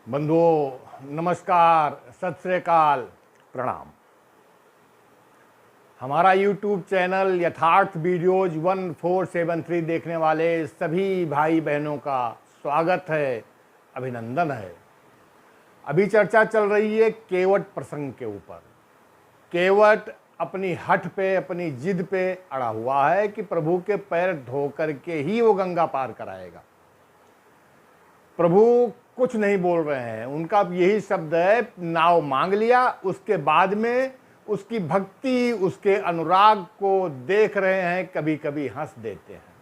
बंधुओं नमस्कार, सत श्री अकाल, प्रणाम। हमारा YouTube चैनल यथार्थ वीडियोज 1473 देखने वाले सभी भाई बहनों का स्वागत है, अभिनंदन है। अभी चर्चा चल रही है केवट प्रसंग के ऊपर। केवट अपनी हठ पे, अपनी जिद पे अड़ा हुआ है कि प्रभु के पैर धो करके ही वो गंगा पार कराएगा। प्रभु कुछ नहीं बोल रहे हैं, उनका यही शब्द है, नाव मांग लिया। उसके बाद में उसकी भक्ति, उसके अनुराग को देख रहे हैं, कभी कभी हंस देते हैं।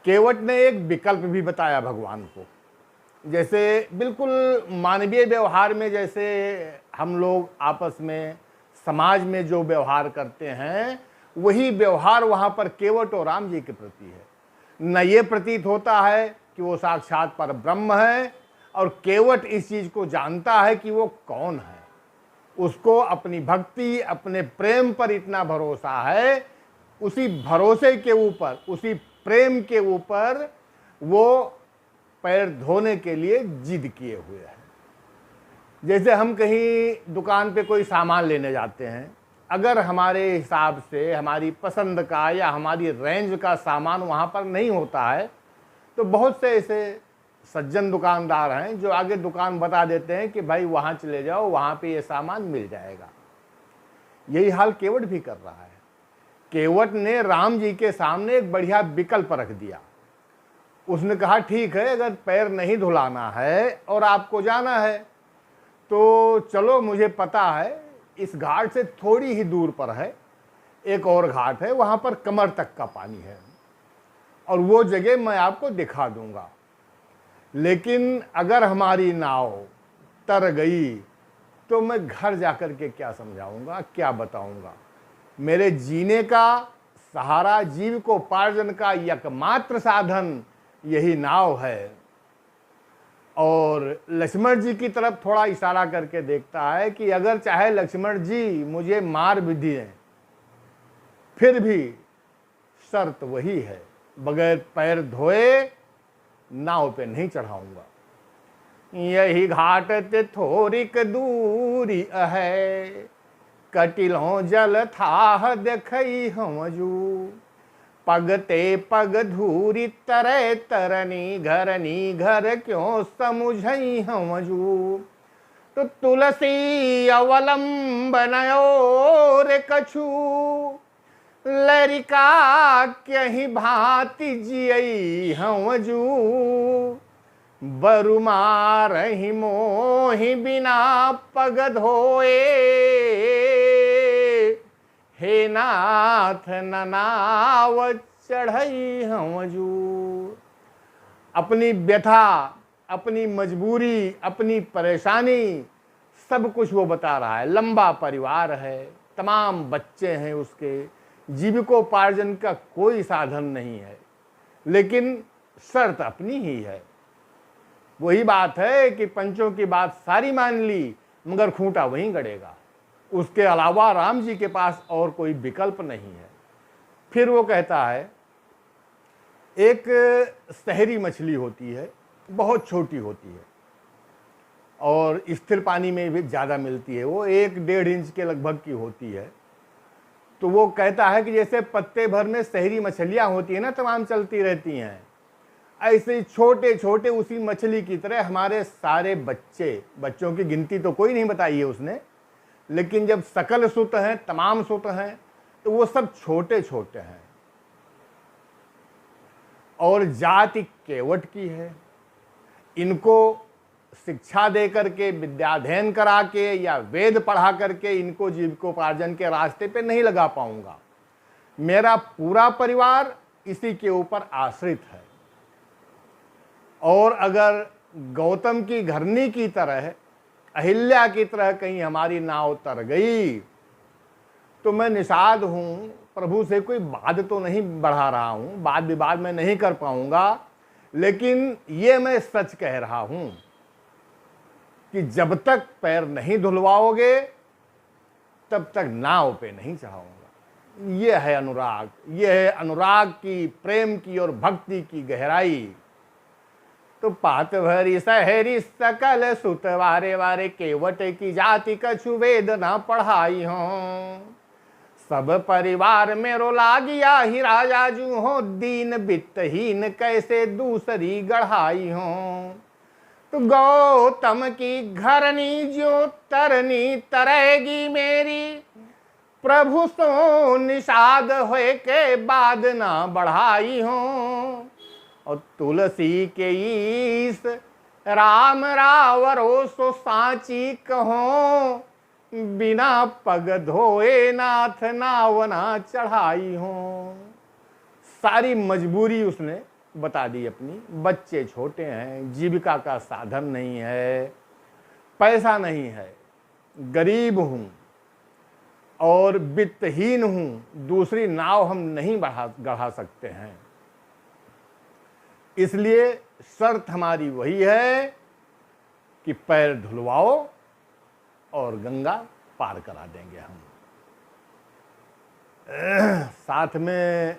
केवट ने एक विकल्प भी बताया भगवान को। जैसे बिल्कुल मानवीय व्यवहार में, जैसे हम लोग आपस में समाज में जो व्यवहार करते हैं, वही व्यवहार वहाँ पर केवट और राम जी के प्रति है। न ये प्रतीत होता है कि वो साक्षात पर ब्रह्म है, और केवट इस चीज को जानता है कि वो कौन है। उसको अपनी भक्ति, अपने प्रेम पर इतना भरोसा है, उसी भरोसे के ऊपर, उसी प्रेम के ऊपर वो पैर धोने के लिए जिद किए हुए है। जैसे हम कहीं दुकान पे कोई सामान लेने जाते हैं, अगर हमारे हिसाब से, हमारी पसंद का या हमारी रेंज का सामान वहाँ पर नहीं होता है, तो बहुत से ऐसे सज्जन दुकानदार हैं जो आगे दुकान बता देते हैं कि भाई वहाँ चले जाओ, वहाँ पे ये सामान मिल जाएगा। यही हाल केवट भी कर रहा है। केवट ने राम जी के सामने एक बढ़िया विकल्प रख दिया। उसने कहा, ठीक है, अगर पैर नहीं धुलाना है और आपको जाना है तो चलो, मुझे पता है इस घाट से थोड़ी ही दूर पर है एक और घाट है, वहाँ पर कमर तक का पानी है, और वो जगह मैं आपको दिखा दूंगा। लेकिन अगर हमारी नाव तर गई तो मैं घर जाकर के क्या समझाऊंगा, क्या बताऊंगा। मेरे जीने का सहारा, जीविकोपार्जन का एकमात्र साधन यही नाव है। और लक्ष्मण जी की तरफ थोड़ा इशारा करके देखता है कि अगर चाहे लक्ष्मण जी मुझे मार भी दिए, फिर भी शर्त वही है, बगैर पैर धोए नाव पे नहीं चढ़ाऊंगा। यही घाट ते थोड़ीक दूरी है, कटिलों जल थाह देखई हमजू। पगते पग धूरी तरे तरनी घर क्यों समुझई हमजू। तो तुलसी अवलंबन और कछु, लरिका कहीं भांति जियई हमजू। बरु मारहि मोहि बिना पग धोए, हे नाथ ननाव चढ़ई हमजू। अपनी व्यथा, अपनी मजबूरी, अपनी परेशानी, सब कुछ वो बता रहा है। लंबा परिवार है, तमाम बच्चे हैं उसके, जीविकोपार्जन का कोई साधन नहीं है, लेकिन शर्त अपनी ही है। वही बात है कि पंचों की बात सारी मान ली, मगर खूंटा वहीं गड़ेगा। उसके अलावा राम जी के पास और कोई विकल्प नहीं है। फिर वो कहता है, एक सहरी मछली होती है, बहुत छोटी होती है और स्थिर पानी में भी ज़्यादा मिलती है। वो 1-1.5 इंच के लगभग की होती है। तो वो कहता है कि जैसे पत्ते भर में सहरी मछलियां होती है ना, तमाम चलती रहती हैं, ऐसे छोटे छोटे उसी मछली की तरह हमारे सारे बच्चों की गिनती तो कोई नहीं बताई है उसने, लेकिन जब सकल सुत हैं, तमाम सुत हैं, तो वो सब छोटे छोटे हैं। और जाति केवट की है। इनको शिक्षा दे करके, विद्याध्ययन करा के या वेद पढ़ा करके इनको जीविकोपार्जन के रास्ते पे नहीं लगा पाऊंगा। मेरा पूरा परिवार इसी के ऊपर आश्रित है। और अगर गौतम की घरनी की तरह, अहिल्या की तरह कहीं हमारी नाव तर गई तो मैं निषाद हूं, प्रभु से कोई बात तो नहीं बढ़ा रहा हूं, वाद विवाद में नहीं कर पाऊंगा, लेकिन ये मैं सच कह रहा हूं कि जब तक पैर नहीं धुलवाओगे तब तक नाव पे नहीं चढ़ाऊंगा। ये है अनुराग, ये है अनुराग की, प्रेम की और भक्ति की गहराई। तो पात भरी सहरी सकल सुत वारे वारे, केवट की जाति कछु वेद न पढ़ाई हो। सब परिवार मेरो लागिया ही राजा जू हो, दीन वित्तहीन कैसे दूसरी गढ़ाई हो। तो गौतम की घरनी जो तरनी तरेगी मेरी, प्रभु सो निषाद होए के बाद ना बढ़ाई हो। और तुलसी के ईस राम रावरो सो साची कहो, बिना पग धोए नाथ नावना चढ़ाई हो। सारी मजबूरी उसने बता दी अपनी। बच्चे छोटे हैं, जीविका का साधन नहीं है, पैसा नहीं है, गरीब हूं और वित्तहीन हूं, दूसरी नाव हम नहीं गढ़ा सकते हैं। इसलिए शर्त हमारी वही है कि पैर धुलवाओ और गंगा पार करा देंगे हम। साथ में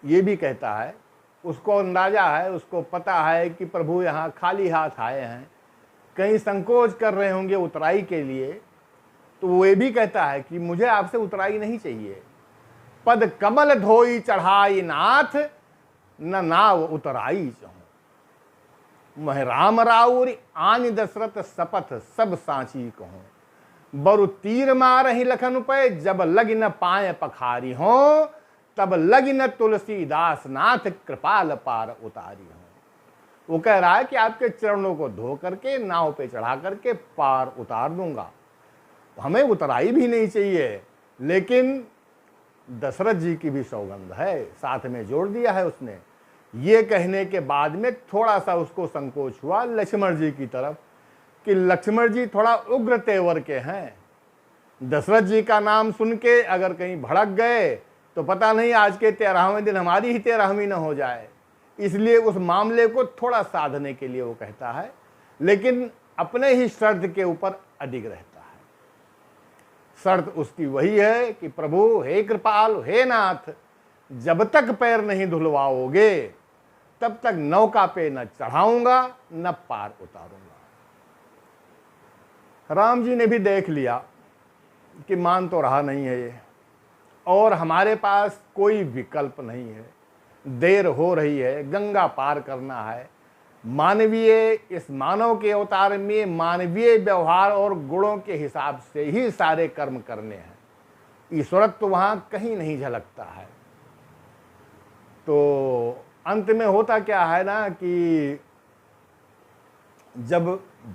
ये भी कहता है, उसको अंदाजा है, उसको पता है कि प्रभु यहाँ खाली हाथ आए हैं, कहीं संकोच कर रहे होंगे उतराई के लिए। तो वो ये भी कहता है कि मुझे आपसे उतराई नहीं चाहिए। पद कमल धोई चढ़ाई नाथ, न नाव उतराई चाहूं। मह राम राउर आन दशरथ शपथ सब सांची कहूं। बरु तीर मारहि लखन पे, जब लगी न पाए पखारी हो। तब लगी न तुलसीदास नाथ, कृपाल पार उतारी हो। वो कह रहा है कि आपके चरणों को धो करके नाव पे चढ़ा करके पार उतार दूंगा। हमें उतराई भी नहीं चाहिए, लेकिन दशरथ जी की भी सौगंध है, साथ में जोड़ दिया है उसने। ये कहने के बाद में थोड़ा सा उसको संकोच हुआ लक्ष्मण जी की तरफ, कि लक्ष्मण जी थोड़ा उग्र तेवर के हैं। दशरथ जी का नाम सुन के अगर कहीं भड़क गए तो पता नहीं आज के 13वें दिन हमारी ही 13वीं न हो जाए। इसलिए उस मामले को थोड़ा साधने के लिए वो कहता है, लेकिन अपने ही शर्त के ऊपर अडिग रहता है। शर्त उसकी वही है कि प्रभु हे कृपाल हे नाथ, जब तक पैर नहीं धुलवाओगे तब तक नौका पे न चढ़ाऊंगा न पार उतारूंगा। राम जी ने भी देख लिया कि मान तो रहा नहीं है ये, और हमारे पास कोई विकल्प नहीं है, देर हो रही है, गंगा पार करना है। मानवीय, इस मानव के अवतार में मानवीय व्यवहार और गुणों के हिसाब से ही सारे कर्म करने हैं। ईश्वरत्व तो वहां कहीं नहीं झलकता है। तो अंत में होता क्या है ना कि जब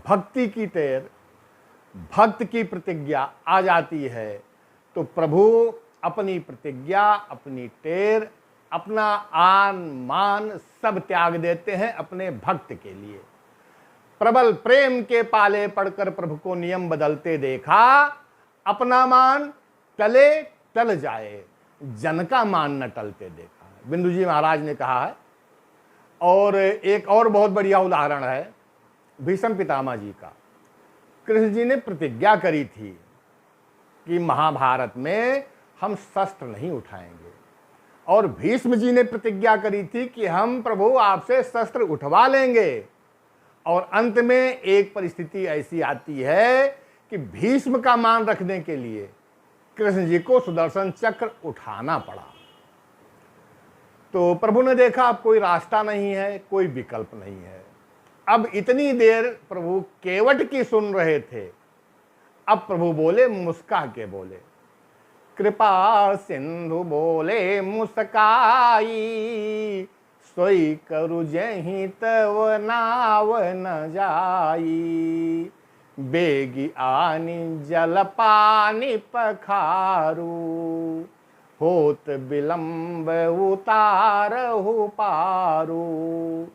भक्ति की तेर, भक्त की प्रतिज्ञा आ जाती है, तो प्रभु अपनी प्रतिज्ञा, अपनी टेर, अपना आन मान सब त्याग देते हैं अपने भक्त के लिए। प्रबल प्रेम के पाले पड़कर प्रभु को नियम बदलते देखा, अपना मान टले टल जाए, जन का मान न टलते देखा। बिंदु जी महाराज ने कहा है। और एक और बहुत बढ़िया उदाहरण है भीष्म पितामह जी का। कृष्ण जी ने प्रतिज्ञा करी थी कि महाभारत में हम शस्त्र नहीं उठाएंगे, और भीष्म जी ने प्रतिज्ञा करी थी कि हम प्रभु आपसे शस्त्र उठवा लेंगे। और अंत में एक परिस्थिति ऐसी आती है कि भीष्म का मान रखने के लिए कृष्ण जी को सुदर्शन चक्र उठाना पड़ा। तो प्रभु ने देखा अब कोई रास्ता नहीं है, कोई विकल्प नहीं है। अब इतनी देर प्रभु केवट की सुन रहे थे, अब प्रभु बोले, मुस्का के बोले, कृपा सिंधु बोले मुस्काई, सोई करु जहीं तव नाव न जाई। बेगी आनी जल पानी पखारू, होत विलंब उतारहु पारू।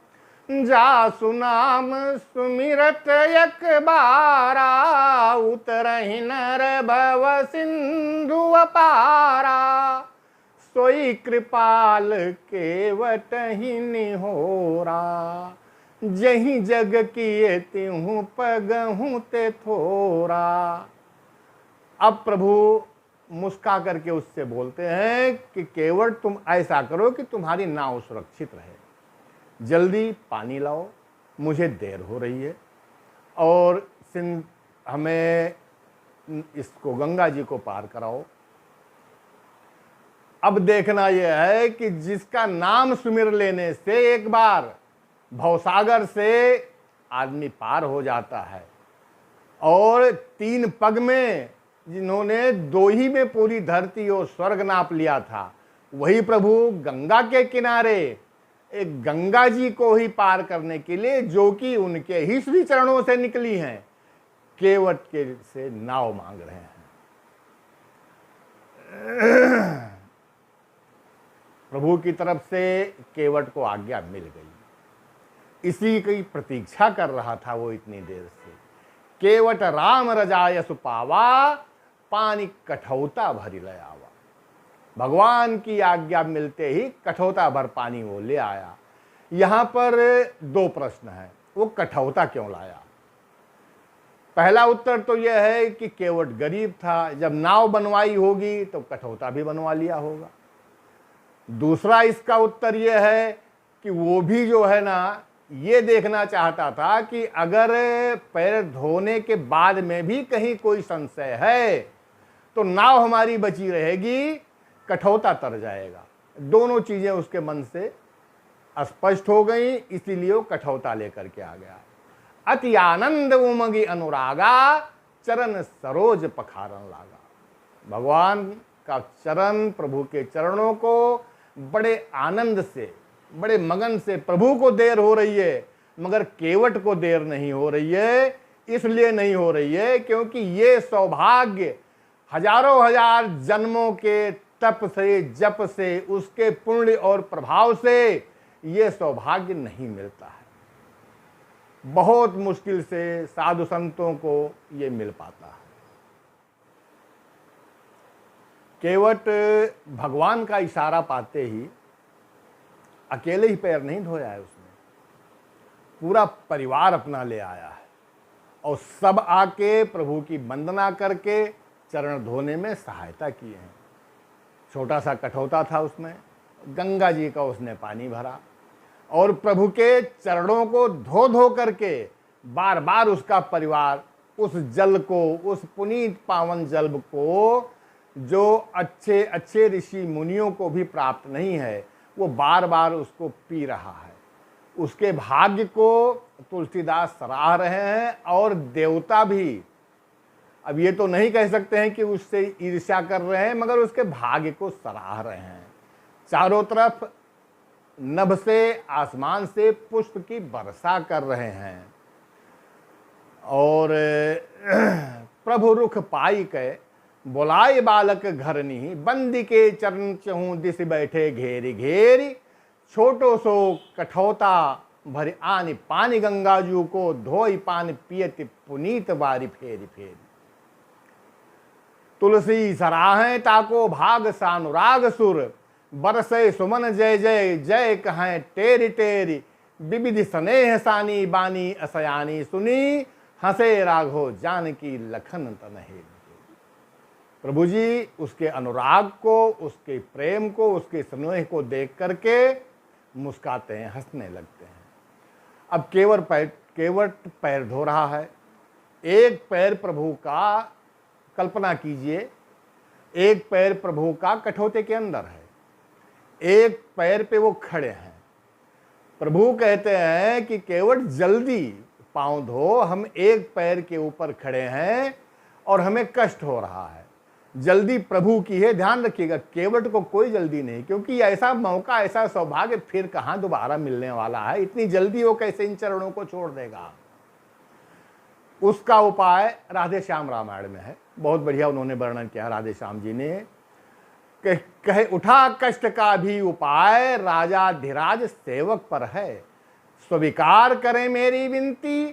जा सुनाम सुमिरत एक बारा, उतरहि नर भव सिंधु अपारा। सोई कृपाल केवट ही निहोरा, जहीं जग किए तिहूं पगहूं ते थोरा। अब प्रभु मुस्का करके उससे बोलते हैं कि केवट तुम ऐसा करो कि तुम्हारी नाव सुरक्षित रहे, जल्दी पानी लाओ, मुझे देर हो रही है। और हमें इसको गंगा जी को पार कराओ। अब देखना यह है कि जिसका नाम सुमिर लेने से एक बार भवसागर से आदमी पार हो जाता है, और 3 पग में जिन्होंने 2 ही में पूरी धरती और स्वर्ग नाप लिया था, वही प्रभु गंगा के किनारे एक गंगा जी को ही पार करने के लिए, जो कि उनके ही श्री चरणों से निकली हैं, केवट के से नाव मांग रहे हैं। प्रभु की तरफ से केवट को आज्ञा मिल गई। इसी की प्रतीक्षा कर रहा था वो इतनी देर से। केवट राम रजाय सुपावा, पानी कठौता भरी ले आवा। भगवान की आज्ञा मिलते ही कठौता भर पानी वो ले आया। यहां पर 2 प्रश्न हैं, वो कठौता क्यों लाया? पहला उत्तर तो यह है कि केवट गरीब था, जब नाव बनवाई होगी तो कठौता भी बनवा लिया होगा। दूसरा इसका उत्तर यह है कि वो भी जो है ना, ये देखना चाहता था कि अगर पैर धोने के बाद में भी कहीं कोई संशय है तो नाव हमारी बची रहेगी, कठौता तर जाएगा। दोनों चीजें उसके मन से स्पष्ट हो गई, इसीलिए वो कठौता लेकर के आ गया। अति आनंद उमगी अनुरागा, चरण सरोज पखारन लागा। भगवान का चरण, प्रभु के चरणों को बड़े आनंद से, बड़े मगन से, प्रभु को देर हो रही है मगर केवट को देर नहीं हो रही है। इसलिए नहीं हो रही है क्योंकि ये सौभाग्य हजारों हजार जन्मों के तप से, जप से, उसके पुण्य और प्रभाव से ये सौभाग्य नहीं मिलता है। बहुत मुश्किल से साधु संतों को ये मिल पाता है। केवट भगवान का इशारा पाते ही अकेले ही पैर नहीं धोया है, उसने पूरा परिवार अपना ले आया है और सब आके प्रभु की वंदना करके चरण धोने में सहायता की है। छोटा सा कठौता था, उसमें गंगा जी का उसने पानी भरा और प्रभु के चरणों को धो धो करके बार बार उसका परिवार उस जल को, उस पुनीत पावन जल को, जो अच्छे अच्छे ऋषि मुनियों को भी प्राप्त नहीं है, वो बार बार उसको पी रहा है। उसके भाग्य को तुलसीदास सराह रहे हैं और देवता भी। अब ये तो नहीं कह सकते हैं कि उससे ईर्ष्या कर रहे हैं, मगर उसके भाग्य को सराह रहे हैं। चारों तरफ नभ से, आसमान से पुष्प की वर्षा कर रहे हैं। और प्रभु रुख पाई के बोलाए बालक घरनी, बंदी के चरण चहूं दिस बैठे घेरी घेरी, छोटो सो कठौता भरी आनि पानी गंगाजू को, धोई पानी पियति पुनीत बारी फेरी फेरी। तुलसी सराहें ताको भाग सानुराग सुर, बरसे सुमन जय जय जय कहें टेरी टेरी, विविधि स्नेह सानी बानी असयानी सुनी, हंसे राघो जानकी लखन तनहे। प्रभु जी उसके अनुराग को, उसके प्रेम को, उसके स्नेह को देख करके मुस्काते हैं, हंसने लगते हैं। अब केवट पैर धो रहा है। एक पैर प्रभु का, कल्पना कीजिए, एक पैर प्रभु का कठौते के अंदर है, एक पैर पे वो खड़े हैं। प्रभु कहते हैं कि केवट जल्दी पांव धो, हम एक पैर के ऊपर खड़े हैं और हमें कष्ट हो रहा है। जल्दी प्रभु की है, ध्यान रखिएगा, केवट को कोई जल्दी नहीं, क्योंकि ऐसा मौका, ऐसा सौभाग्य फिर कहां दोबारा मिलने वाला है। इतनी जल्दी वो कैसे इन चरणों को छोड़ देगा। उसका उपाय राधे श्याम रामायण में है, बहुत बढ़िया उन्होंने वर्णन किया राधे श्याम जी ने। कहे उठा कष्ट का भी उपाय, राजा धीराज सेवक पर है, स्वीकार करें मेरी विनती,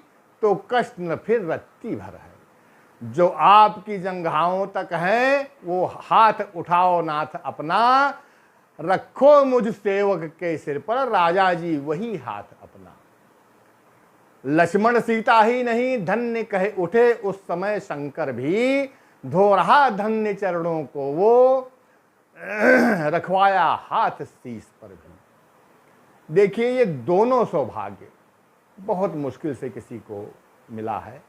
तो कष्ट न फिर रत्ती भर है। जो आपकी जंघाओं तक है वो हाथ उठाओ नाथ अपना, रखो मुझ सेवक के सिर पर राजा जी वही हाथ अपना। लक्ष्मण सीता ही नहीं धन्य कहे उठे उस समय शंकर भी, धो रहा धन्य चरणों को वो, रखवाया हाथ शीस पर भी। देखिए, ये दोनों सौभाग्य बहुत मुश्किल से किसी को मिला है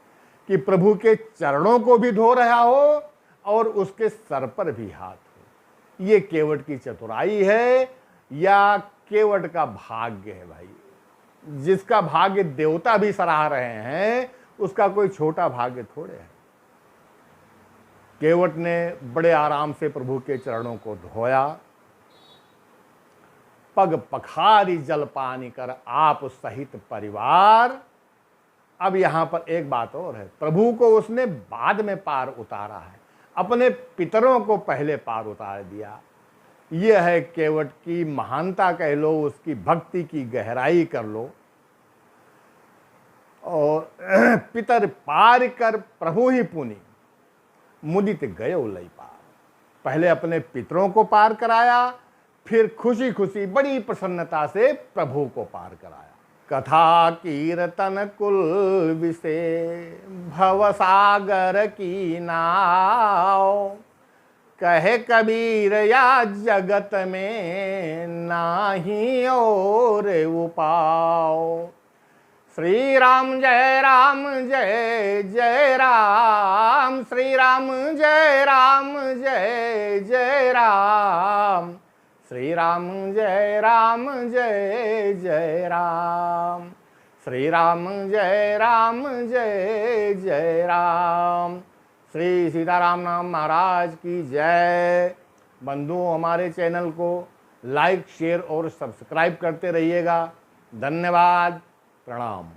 कि प्रभु के चरणों को भी धो रहा हो और उसके सर पर भी हाथ हो। ये केवट की चतुराई है या केवट का भाग्य है भाई। जिसका भाग्य देवता भी सराह रहे हैं, उसका कोई छोटा भाग्य थोड़े है। केवट ने बड़े आराम से प्रभु के चरणों को धोया, पग पखारी जल पानी कर आप सहित परिवार। अब यहां पर एक बात और है, प्रभु को उसने बाद में पार उतारा है, अपने पितरों को पहले पार उतार दिया। यह है केवट की महानता कह लो, उसकी भक्ति की गहराई कर लो। और पितर पार कर प्रभु ही पुनि मुदित गयो लई पार। पहले अपने पितरों को पार कराया, फिर खुशी खुशी बड़ी प्रसन्नता से प्रभु को पार कराया। कथा कीर्तन कुल विषे भवसागर की नाव, कहे कबीर या जगत में नाही और उपाव। श्री राम जय जय राम, श्री राम जय जय राम, श्री राम जय जय राम, श्री राम जय राम। श्री सीताराम नाम महाराज की जय। बंधुओं, हमारे चैनल को लाइक, शेयर और सब्सक्राइब करते रहिएगा। धन्यवाद, प्रणाम।